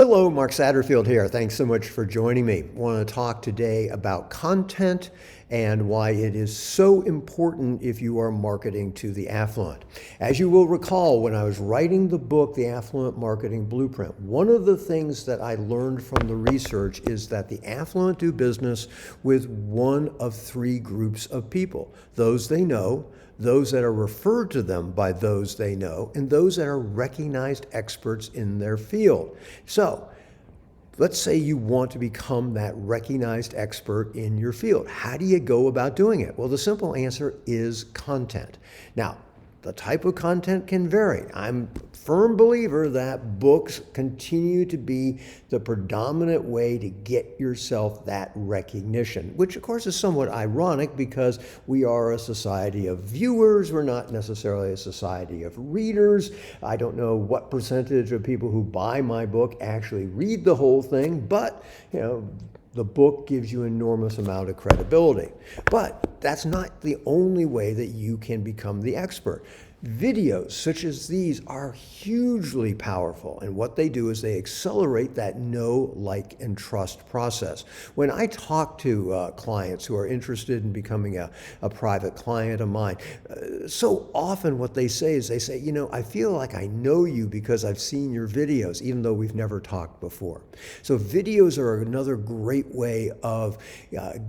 Hello, Mark Satterfield here. Thanks so much for joining me. I want to talk today about content and why it is so important if you are marketing to the affluent. As you will recall, when I was writing the book, The Affluent Marketing Blueprint, one of the things that I learned from the research is that the affluent do business with one of three groups of people: those they know, those that are referred to them by those they know, and those that are recognized experts in their field. So, let's say you want to become that recognized expert in your field. How do you go about doing it? Well, the simple answer is content. Now, the type of content can vary. I'm a firm believer that books continue to be the predominant way to get yourself that recognition, which of course is somewhat ironic because we are a society of viewers. We're not necessarily a society of readers. I don't know what percentage of people who buy my book actually read the whole thing, but the book gives you an enormous amount of credibility. But that's not the only way that you can become the expert. Videos such as these are hugely powerful, and what they do is they accelerate that know, like, and trust process. When I talk to clients who are interested in becoming a private client of mine, so often what they say is I feel like I know you because I've seen your videos, even though we've never talked before. So videos are another great way of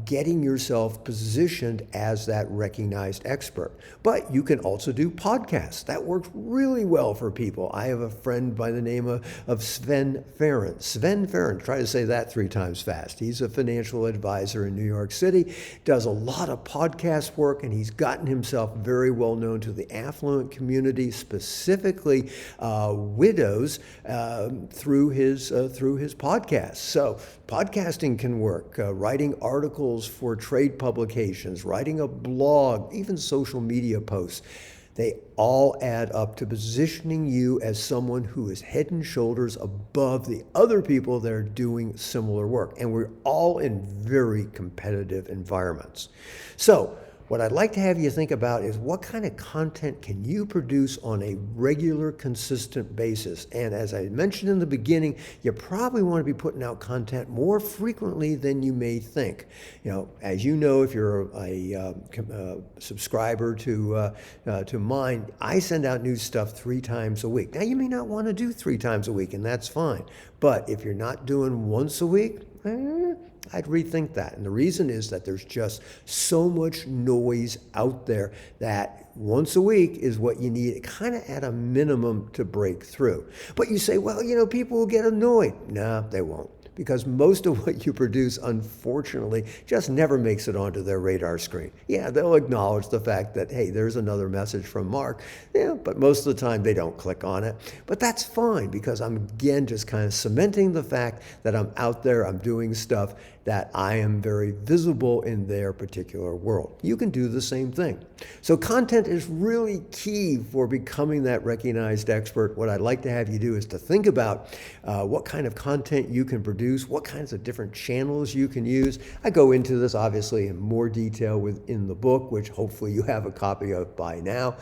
getting yourself positioned as that recognized expert. But you can also do podcasts. That works really well for people. I have a friend by the name of Sven Farron. Sven Farron, try to say that 3 times fast. He's a financial advisor in New York City, does a lot of podcast work, and he's gotten himself very well known to the affluent community, specifically widows, through his podcast. So podcasting can work. Writing articles for trade publications, writing a blog, even social media posts. They all add up to positioning you as someone who is head and shoulders above the other people that are doing similar work. And we're all in very competitive environments. So, what I'd like to have you think about is what kind of content can you produce on a regular, consistent basis? And as I mentioned in the beginning, you probably want to be putting out content more frequently than you may think. As you know, if you're a subscriber to mine, I send out new stuff 3 times a week. Now, you may not want to do 3 times a week, and that's fine. But if you're not doing once a week, I'd rethink that. And the reason is that there's just so much noise out there that once a week is what you need, kind of at a minimum, to break through. But you say, well, people will get annoyed. No, they won't. Because most of what you produce, unfortunately, just never makes it onto their radar screen. Yeah, they'll acknowledge the fact that, hey, there's another message from Mark. Yeah, but most of the time they don't click on it. But that's fine, because I'm, again, just kind of cementing the fact that I'm out there, I'm doing stuff, that I am very visible in their particular world. You can do the same thing. So content is really key for becoming that recognized expert. What I'd like to have you do is to think about what kind of content you can produce, what kinds of different channels you can use. I go into this obviously in more detail within the book, which hopefully you have a copy of by now.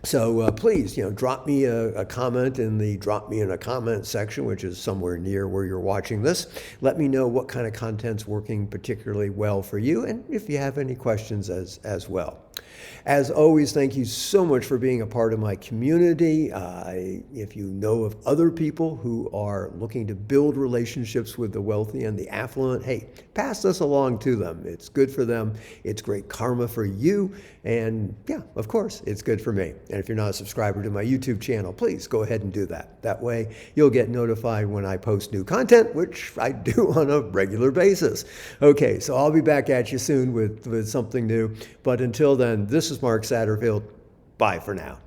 So please, drop me a comment in the drop me in a comment section, which is somewhere near where you're watching this. Let me know what kind of content's working particularly well for you, and if you have any questions as well. As always, thank you so much for being a part of my community. If you know of other people who are looking to build relationships with the wealthy and the affluent, hey, pass this along to them. It's good for them. It's great karma for you. And yeah, of course, it's good for me. And if you're not a subscriber to my YouTube channel, please go ahead and do that. That way, you'll get notified when I post new content, which I do on a regular basis. Okay, so I'll be back at you soon with something new. But until then, this is Mark Satterfield. Bye for now.